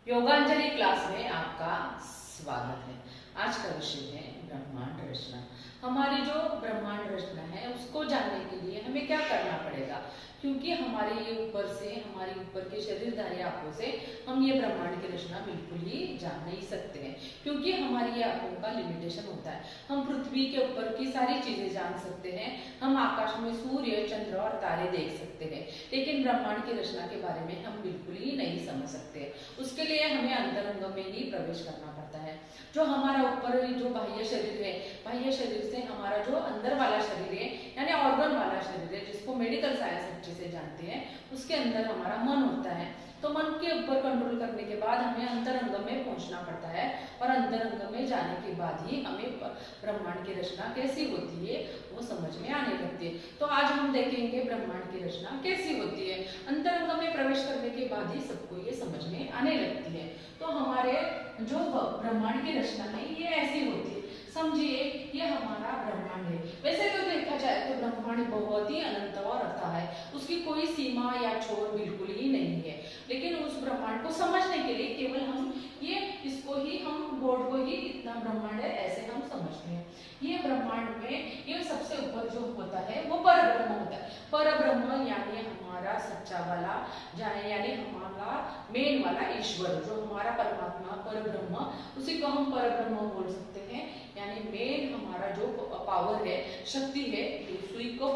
योगांजलि class में आपका स्वागत है। आज का विषय है ब्रह्मांड रचना। हमारी जो ब्रह्मांड रचना है उसको जानने के लिए हमें क्या करना पड़ेगा, क्योंकि हमारे ये ऊपर से, हमारी ऊपर के शरीरधारी आंखों से हम ये ब्रह्मांड की रचना बिल्कुल ही जान नहीं सकते हैं, क्योंकि हमारी ये आंखों का लिमिटेशन होता है। हम पृथ्वी के ऊपर की सारी चीजें जान सकते हैं, हम आकाश में सूर्य, चंद्र और तारे देख सकते हैं, लेकिन ब्रह्मांड की रचना के बारे में हम बिल्कुल ही नहीं समझ सकते। उसके लिए हमें अंतरंग में ही प्रवेश करना पड़ता है। जो हमारा ऊपर जो बाह्य शरीर है, बाह्य शरीर से हमारा जो अंदर वाला शरीर है यानी ऑर्गन वाला शरीर है, जिसको मेडिकल साइंस अच्छे से जानते हैं, उसके अंदर हमारा मन होता है। तो मन के ऊपर कंट्रोल करने के बाद हमें अंतरंग में पहुंचना पड़ता है, और अंतरंग में जाने के बाद ही हमें ब्रह्मांड की रचना कैसी होती है वो समझ में आने लगती है। तो आज हम देखेंगे ब्रह्मांड की रचना कैसी होती है। अंतरंग में प्रवेश करने के बाद ही सबको ये समझ में आने लगती है। तो हमारे जो ब्रह्मांड की रचना है ये ऐसी होती है। समझिए ये हमारा ब्रह्मांड है। वैसे तो देखा जाए तो ब्रह्मांड बहुत ही अनंत और अथाह है, उसकी कोई सीमा या छोर बिल्कुल ही नहीं है। लेकिन उस ब्रह्मांड को समझने के लिए केवल हम इसको ही, हम बोर्ड को ही इतना ब्रह्मांड है ऐसे हम समझते हैं। ये ब्रह्मांड में ये सबसे ऊपर जो होता है वो पर ब्रह्म होता है। पर ब्रह्म यानी हमारा सच्चा वाला यानी हमारा मेन वाला ईश्वर, जो हमारा परमात्मा पर ब्रह्म, उसी को हम पर ब्रह्म बोल सकते हैं। यानी मेन हमारा जो पावर है, शक्ति है, उसी को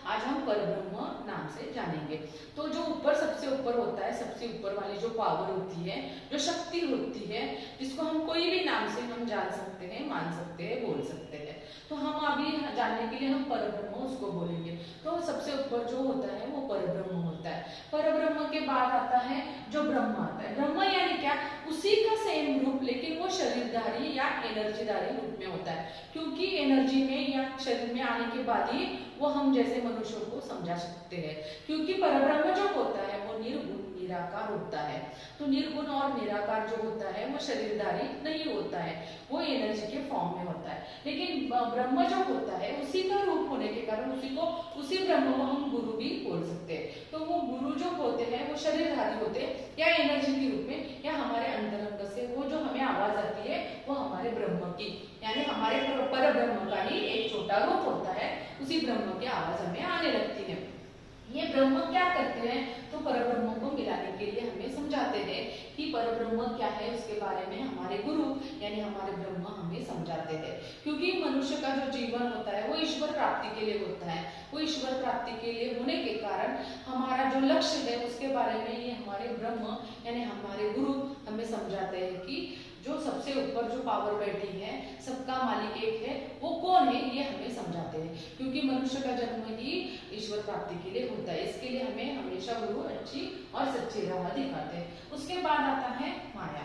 आज हम पर ब्रह्म नाम से जानेंगे। तो जो ऊपर सबसे ऊपर होता है, सबसे ऊपर वाली जो पावर होती है, जो शक्ति होती है, जिसको हम कोई भी नाम से हम जान सकते हैं, मान सकते हैं, बोल सकते हैं। तो हम अभी जानने के लिए हम परब्रह्म उसको बोलेंगे। तो सबसे ऊपर जो होता है वो परब्रह्म होता है। परब्रह्म के बाद आता है जो ब्रह्म आता है। ब्रह्म यानी क्या? उसी का सेम रूप, लेकिन वो शरीरधारी या एनर्जीधारी रूप में होता है, क्योंकि एनर्जी में या शरीर में आने के बाद ही वो हम जैसे मनुष्यों को समझा सकते हैं। क्योंकि परब्रह्म जो होता है वो निर्गुण निराकार होता है। तो निर्गुण और निराकार जो होता है वो शरीरधारी नहीं होता है, वो एनर्जी के फॉर्म में होता है। लेकिन ब्रह्म जो होता है उसी का रूप होने के कारण उसी ब्रह्म को हम गुरु भी बोल सकते हैं। तो वो गुरु जो होते हैं वो शरीरधारी होते हैं या एनर्जी के रूप में, या हमारे अंतरंग से वो जो हमें आवाज आती है वो हमारे ब्रह्म की, यानी हमारे पर ब्रह्म का ही एक छोटा रूप होता है। उसी ब्रह्म की आवाज हमें आने लगती है। ये ब्रह्म क्या करते हैं? तो परब्रह्म को मिलाने के लिए हमें समझाते हैं कि परब्रह्म क्या है, उसके बारे में हमारे गुरु यानी हमारे ब्रह्म हमें समझाते हैं। क्योंकि मनुष्य का जो जीवन होता है वो ईश्वर प्राप्ति के लिए होता है। वो ईश्वर प्राप्ति के लिए होने के कारण हमारा जो लक्ष्य है उसके बारे में ये हमारे ब्रह्म यानी हमारे गुरु हमें समझाते हैं कि जो सबसे ऊपर जो पावर बैठी है, सबका मालिक एक है, वो कौन है ये हमें समझाते हैं। क्योंकि मनुष्य का जन्म ही ईश्वर प्राप्ति के लिए होता है, इसके लिए हमें हमेशा गुरु अच्छी और सच्ची राह दिखाते हैं। उसके बाद आता है माया।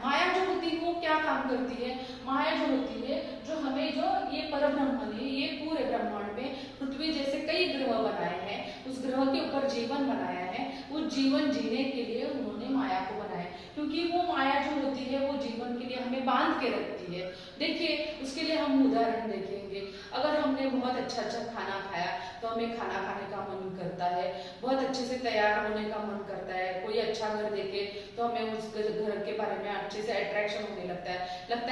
माया जो होती है वो क्या काम करती है? माया जो होती है, जो हमें जो ये परब्रह्म ने ये पूरे ब्रह्मांड में पृथ्वी जैसे कई ग्रह बनाए हैं, उस ग्रह के ऊपर जीवन बनाया है। वो जीवन जीने के लिए उन्होंने माया को बनाया, क्योंकि वो माया जो होती है वो जीवन के लिए हमें बांध के रखती है। देखिए उसके लिए हम उदाहरण देखेंगे। अगर हमने बहुत अच्छा खाना खाया तो हमें खाना खाने का मन करता है, बहुत अच्छे से तैयार होने का मन करता है। कोई अच्छा घर देखे तो हमें उस घर के बारे में अच्छे से अट्रैक्शन होने लगता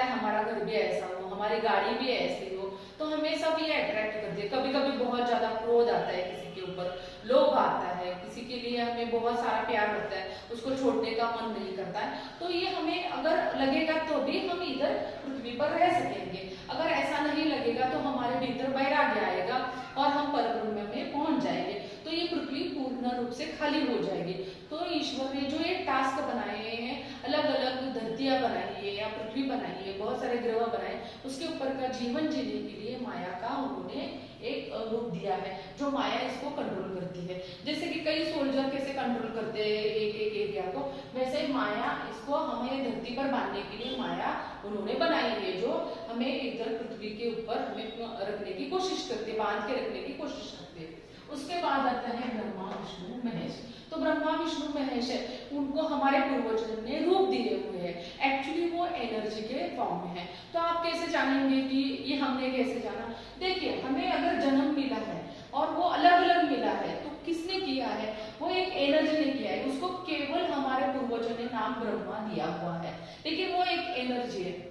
है हमारा घर भी ऐसा हो, हमारी गाड़ी भी ऐसी हो, तो हमें सब ये अट्रैक्ट करती है। कभी कभी बहुत ज्यादा क्रोध आता है किसी के ऊपर, लोभ आता है, किसी के लिए हमें बहुत सारा प्यार होता है, उसको छोड़ने का मन नहीं करता है। तो ये हमें अगर लगेगा तो भी हम इधर पृथ्वी पर रह सकेंगे। अगर ऐसा नहीं लगेगा तो हमारे भीतर वैराग्य आएगा और हम परब्रह्म में पहुंच जाएंगे। तो ये पृथ्वी पूर्ण रूप से खाली हो जाएगी। तो ईश्वर ने जो ये टास्क बनाए हैं, अलग अलग धरतियां बनाई है या पृथ्वी बनाई है, बहुत सारे ग्रह बनाए, उसके ऊपर का जीवन जीने के लिए माया का उन्होंने एक रूप दिया है, जो माया इसको कंट्रोल करती है। जैसे कि कई सोल्जर कैसे कंट्रोल करते हैं एक एक एरिया को, वैसे ही माया इसको हमें धरती पर बांधने के लिए माया उन्होंने बनाई है, जो हमें इधर पृथ्वी के ऊपर हमें रखने की कोशिश करते हैं, बांध के रखने की कोशिश करते हैं। उसके बाद आता है ब्रह्मा विष्णु महेश। तो ब्रह्मा विष्णु महेश है, उनको हमारे पूर्वजों ने रूप दिए हुए हैं। एक्चुअली वो एनर्जी के फॉर्म में है। तो आप कैसे जानेंगे कि ये हमने कैसे जाना? देखिए हमें अगर जन्म मिला है और वो अलग अलग मिला है तो किसने किया है? वो एक एनर्जी ने किया है, उसको केवल हमारे पूर्वजों ने नाम ब्रह्मा दिया हुआ है, लेकिन वो एक एनर्जी है।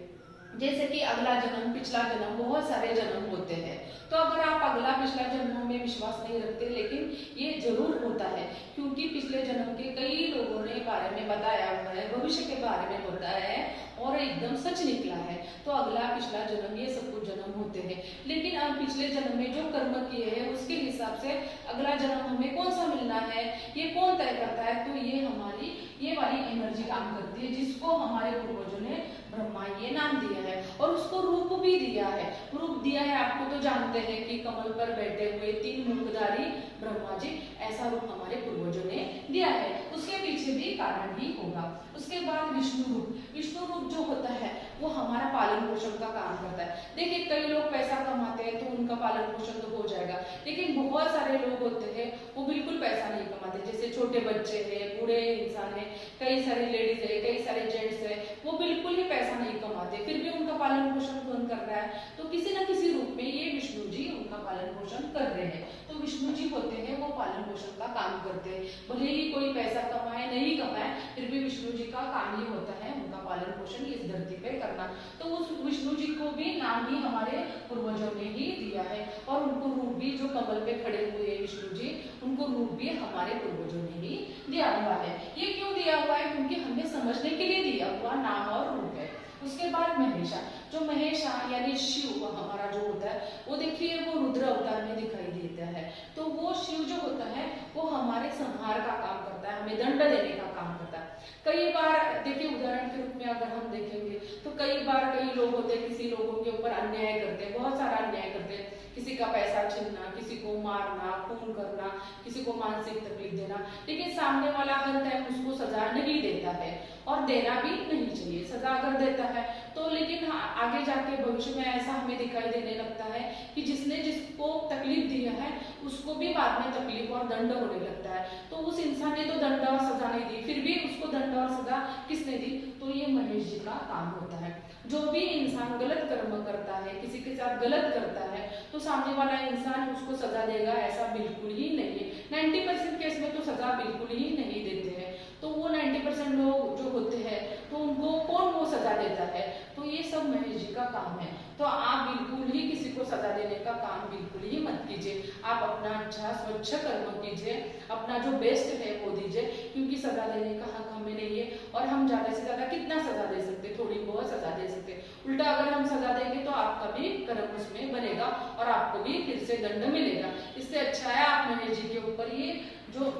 जैसे कि अगला जन्म, पिछला जन्म, बहुत सारे जन्म होते हैं। तो अगर आप अगला पिछला जन्मों में विश्वास नहीं रखते, लेकिन ये जरूर होता है, क्योंकि पिछले जन्म के कई लोगों ने बारे में बताया हुआ है, भविष्य के बारे में बताया है और एकदम सच निकला है। तो अगला पिछला जन्म, ये सब कुछ जन्म होते हैं, लेकिन आप पिछले जन्म में जो कर्म किए हैं उसके हिसाब से अगला जन्म हमें कौन सा मिलना है, ये कौन तय करता है? तो ये हमारी ये वाली एनर्जी काम करती है, जिसको हमारे पूर्वजों ने ब्रह्मा ये नाम दिया है और उसको रूप भी दिया है। रूप दिया है, आपको तो जानते हैं कि कमल पर बैठे हुए 3 मुखधारी ब्रह्मा जी, ऐसा रूप हमारे पूर्वजों ने दिया है। उसके पीछे भी कारण ही होगा। उसके बाद विष्णु रूप। विष्णु रूप जो होता है वो हमारा पालन पोषण का काम करता है। देखिए, कई लोग पैसा कमाते हैं तो उनका पालन पोषण तो हो जाएगा, लेकिन बहुत सारे लोग होते हैं वो बिल्कुल पैसा नहीं कमाते, जैसे छोटे बच्चे हैं, बूढ़े इंसान है, कई सारे लेडीज है, कई सारे जेंट्स है, वो बिल्कुल ही पैसा नहीं कमाते, फिर भी उनका पालन पोषण कौन कर रहा है? तो किसी न किसी रूप में ये विष्णु जी उनका पालन पोषण कर रहे हैं। तो विष्णु जी होते हैं वो पालन पोषण का काम करते हैं, भले ही कोई पैसा कमाए नहीं कमाए, फिर भी विष्णु जी का काम ही होता है उनका पालन पोषण इस धरती पे करना। तो उस विष्णु जी को भी नाम ही हमारे पूर्वजों ने ही दिया है, और उनको रूप भी, जो कमल पे खड़े हुए हैं विष्णु जी, उनको रूप भी हमारे पूर्वजों ने ही दिया हुआ है। ये क्यों दिया हुआ है? क्योंकि हमें समझने के लिए दिया हुआ नाम और रूप है। उसके बाद महेशा। जो महेशा यानी शिव हमारा जो होता है, वो देखिए वो रुद्र अवतार में दिखाई देता है। तो वो शिव जो होता है वो हमारे संहार का काम करता है, हमें दंड देने का काम करता है। कई बार देखिए, उदाहरण के रूप में अगर हम देखेंगे तो कई बार कई लोग होते हैं, किसी लोगों के ऊपर अन्याय करते हैं, बहुत सारा अन्याय करते हैं, किसी का पैसा छीनना, किसी को मारना, खून करना, किसी को मानसिक तकलीफ देना, लेकिन सामने वाला हर टाइम उसको सजा नहीं देता है और देना भी नहीं चाहिए। सजा अगर देता है तो लेकिन आगे जाके भविष्य में ऐसा हमें दिखाई देने लगता है कि जिसने जिसको तकलीफ दिया है उसको भी बाद में तकलीफ और दंड होने लगता है। तो उस इंसान ने तो दंड और सजा नहीं दी, फिर भी उसको दंड और सजा किसने दी? तो ये महेश जी का काम होता है। जो भी इंसान गलत कर्म करता है, किसी के साथ गलत करता है, तो सामने वाला इंसान उसको सजा देगा ऐसा बिल्कुल ही नहीं है। 90% केस में तो सजा बिल्कुल ही नहीं देते हैं। तो वो 90% लोग जो होते हैं तो उनको कौन वो सजा देता है? तो ये सब महेश जी का काम है। तो आप बिल्कुल ही किसी को सजा देने का काम बिल्कुल ही मत कीजिए। आप अपना अच्छा स्वच्छ कर्म कीजिए, अपना जो बेस्ट है वो दीजिए, क्योंकि सजा देने का हक हमें नहीं है और हम ज्यादा से ज्यादा कितना सजा दे सकते? थोड़ी बहुत सजा दे सकते। उल्टा अगर हम सजा देंगे तो आपका भी कर्म उसमें बनेगा और आपको भी फिर से दंड मिलेगा। इससे अच्छा है आप महेश जी के ऊपर ये जो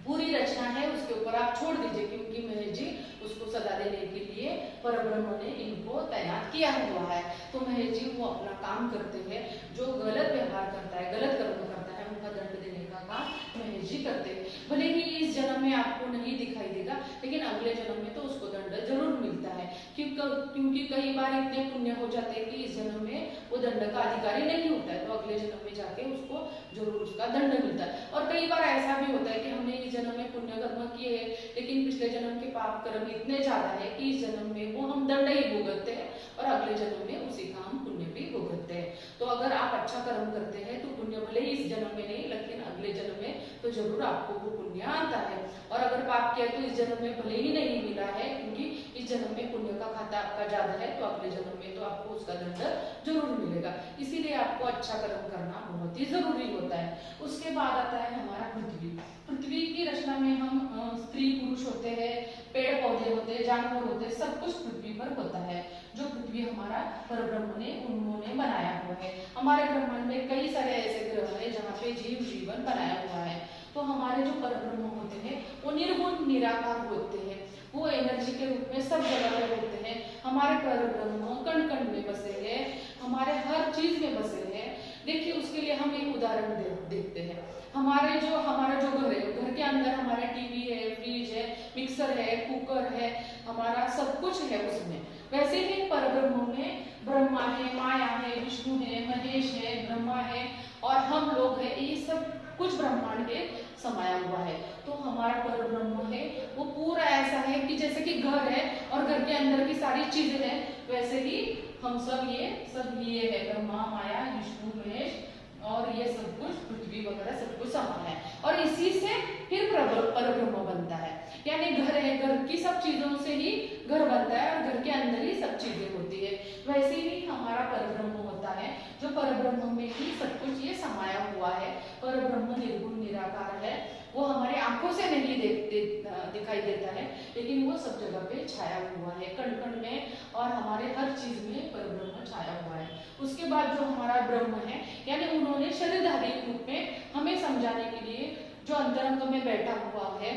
पूरी रचना है उसके ऊपर आप छोड़ दीजिए, क्योंकि महेश जी उसको सजा देने के लिए परब्रह्म ने इनको तैनात किया हुआ है। तो महेश जी वो अपना काम करते हैं, जो गलत व्यवहार करता है, गलत कर्म करता है, उनका दंड देने का काम महेश जी करते हैं। भले ही इस जन्म में आपको नहीं दिखाई देगा, लेकिन अगले जन्म में तो उसको दंड जरूर मिलता है, क्योंकि कई बार इतने पुण्य हो जाते हैं कि इस जन्म में वो दंड का अधिकारी नहीं होता है, तो अगले जन्म में जाके उसको जरूर उसका दंड मिलता है। और कई बार ऐसा भी होता है कि हमने इस जन्म में पुण्य कर्म किए हैं, लेकिन पिछले जन्म के पाप कर्म इतने ज्यादा है कि इस जन्म में वो हम दंड ही भुगतते हैं और अगले जन्म में उसी का हम पुण्य भी भुगतते हैं। तो अगर आप अच्छा कर्म करते हैं तो पुण्य भले ही इस जन्म में नहीं, लेकिन अगले जन्म में तो जरूर आपको वो पुण्य आता है। और अगर पाप किया तो इस जन्म में भले ही नहीं मिला है, क्योंकि इस जन्म में पुण्य का खाता आपका ज्यादा है, तो अगले जन्म में तो आपको उसका दंड जरूर मिलेगा। इसीलिए आपको अच्छा कर्म करना बहुत ही जरूरी होता है। उसके बाद आता है हमारा पृथ्वी। पृथ्वी की रचना में हम स्त्री पुरुष होते हैं, पेड़ पौधे होते हैं, जानवर होते हैं, सब कुछ पृथ्वी पर होता है। जो पृथ्वी हमारा परब्रह्म ने उन्होंने बनाया हुआ है। हमारे ब्रह्मांड में कई सारे ऐसे ग्रह हैं जहाँ पे जीव जीवन बनाया हुआ है। तो हमारे जो परब्रह्म होते हैं वो निर्गुण निराकार होते हैं, वो एनर्जी के रूप में सब जगह पे होते हैं। हमारे परब्रह्म कण कण में बसे हैं, हमारे हर चीज में बसे हैं। देखिए, उसके लिए हम एक उदाहरण देखते हैं। हमारा जो घर है, घर के अंदर हमारा टीवी है, फ्रिज है, मिक्सर है, कुकर है, हमारा सब कुछ है उसमें। वैसे ही परब्रह्म में ब्रह्मा है, माया है, विष्णु है, महेश है, ब्रह्मा है और हम लोग हैं, ये सब कुछ ब्रह्मांड के समाया हुआ है। तो हमारा परब्रह्म है वो पूरा ऐसा है कि जैसे कि घर है और घर के अंदर की सारी चीजें हैं, वैसे ही हम सब ये है ब्रह्मा, माया, विष्णु, महेश और ये सब कुछ पृथ्वी वगैरह सब कुछ समा है, और इसी से फिर परब्रह्म बनता है। यानी घर है, घर की सब चीजों से ही घर बनता है, और घर के अंदर ही सब चीजें होती है। वैसे ही हमारा परब्रह्म होता है, जो परब्रह्म में ही सब कुछ ये समाया हुआ है। परब्रह्म निर्गुण निराकार है, वो हमारे आंखों से नहीं दिखाई देता है, लेकिन वो सब जगह पे छाया हुआ है, कण कण में और हमारे हर चीज में परब्रह्म छाया हुआ है। उसके बाद जो हमारा ब्रह्म है, यानी उन्होंने शरीरधारी रूप में हमें समझाने के लिए जो अंतरंग में बैठा हुआ है,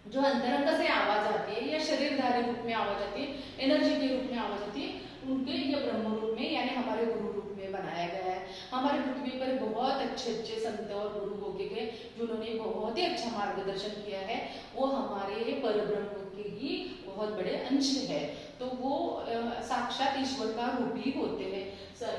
जो अंतरंग से आवाज आती है या शरीरधारी रूप में आवाज आती है, एनर्जी के रूप में आवाज आती है, उनके ये ब्रह्म रूप में यानी हमारे गुरु रूप में बनाया गया है। हमारे पृथ्वी पर बहुत अच्छे अच्छे संत और गुरु होके गए, जिन्होंने बहुत ही अच्छा मार्गदर्शन किया है, वो हमारे परब्रह्म के ही बहुत बड़े अंश है। तो वो साक्षात ईश्वर का रूप ही होते हैं।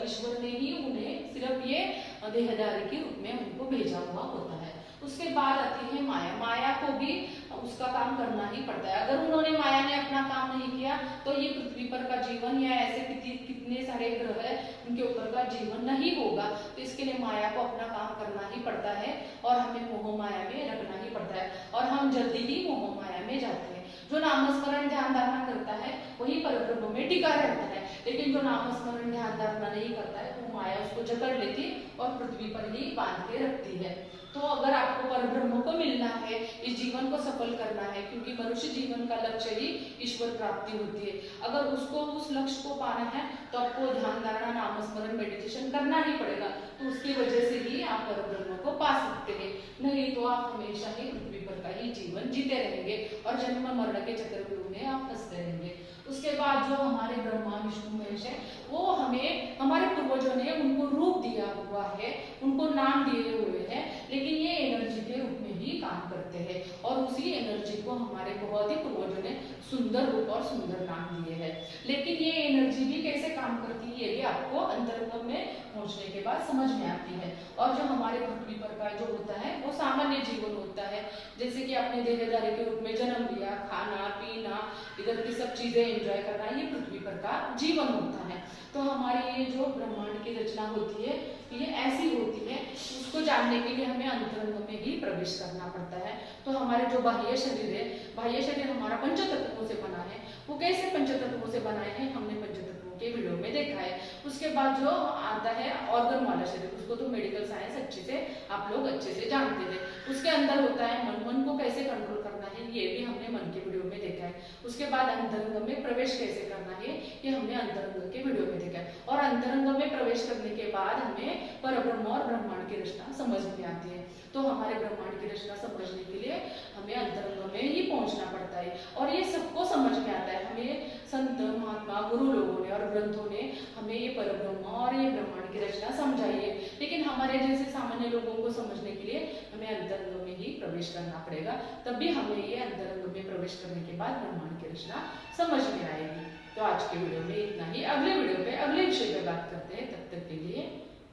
ईश्वर ने ही उन्हें सिर्फ ये देहधारी के रूप में उनको भेजा हुआ होता है। उसके बाद आती है माया। माया को भी उसका काम करना ही पड़ता है। अगर उन्होंने माया ने अपना काम नहीं किया तो ये पृथ्वी पर का जीवन या ऐसे कितने सारे ग्रह है उनके ऊपर का जीवन नहीं होगा। तो इसके लिए माया को अपना काम करना ही पड़ता है, और हमें मोह माया में रखना ही पड़ता है, और हम जल्दी ही मोह माया में जाते हैं। जो नामस्मरण ध्यान धारणा करता है वही परब्रह्म में टिका रहता है, लेकिन जो नामस्मरण ध्यान धारणा नहीं करता है वो माया उसको जकड़ लेती और पृथ्वी पर ही बांध के रखती है। तो अगर आपको परब्रह्म को मिलना है, इस जीवन को सफल करना है, क्योंकि मनुष्य जीवन का लक्ष्य ही ईश्वर प्राप्ति होती है, अगर उसको उस लक्ष्य को पाना है तो आपको ध्यान धारणा नामस्मरण मेडिटेशन करना ही पड़ेगा। तो उसकी वजह से ही आप परब्रह्म को पा सकते हैं, नहीं तो आप हमेशा ही पृथ्वी पर का ही जीवन जीते रहेंगे और जन्म मरण के चक्रव्यूह में आप फंसते रहेंगे। उसके बाद जो हमारे ब्रह्मा विष्णु महेश है, वो हमें हमारे पूर्वजों ने उनको रूप दिया हुआ है, उनको नाम दिए हुए हैं, लेकिन ये एनर्जी के रूप में ही काम करते हैं, और उसी एनर्जी को हमारे बहुत ही पूर्वजों ने सुंदर रूप और सुंदर नाम दिए हैं। लेकिन ये एनर्जी भी कैसे काम करती है ये भी आपको अंतर्गत में पहुंचने के बाद समझ में आती है। और जो हमारे पृथ्वी पर का जो होता है वो सामान्य जीवन होता है, जैसे कि अपने देहधारी के रूप में जन्म लिया, खाना पीना, इधर की सब चीजें एंजॉय करना, ये पृथ्वी पर का जीवन होता है। तो हमारी ये जो ब्रह्मांड की रचना होती है ये ऐसी होती है, उसको जानने के लिए हमें अंतरंग में ही प्रवेश करना पड़ता है। तो हमारे जो बाह्य शरीर है, बाह्य शरीर हमारा पंचतत्वों से बना है। वो कैसे पंचतत्वों से बनाए हैं हमने पंचतत्वों के वीडियो में देखा है। उसके बाद जो आता है ऑर्गन वाला शरीर, उसको तो मेडिकल साइंस अच्छे से आप लोग अच्छे से जानते थे। उसके अंदर होता है मन, मन को कैसे कंट्रोल करना है ये भी हमने मन के वीडियो में देखा है। उसके बाद अंतरंग में प्रवेश कैसे करना है ये हमने अंतरंग के वीडियो में देखा है, और अंतरंग में प्रवेश करने के बाद हमें परब्रह्म और ब्रह्मांड की रचना समझ में आती है। तो हमारे ब्रह्मांड की रचना समझने के लिए हमें अंतरंग में ही पहुंचना पड़ता है, और ये सबको समझ में आता है। हमें संत महात्मा गुरु लोगों ने और ग्रंथों ने हमें ये परब्रह्म और ये ब्रह्मांड की रचना समझाई है, लेकिन हमारे जैसे सामान्य लोगों को समझने के लिए हमें अंतरंग में ही प्रवेश करना पड़ेगा, तभी हमें ये अंतरंग में प्रवेश करने के बाद ब्रह्मांड की रचना समझ में आएगी। तो आज के वीडियो में इतना ही, अगले वीडियो पे अगले विषय पे बात करते हैं, तब तक के लिए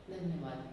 धन्यवाद।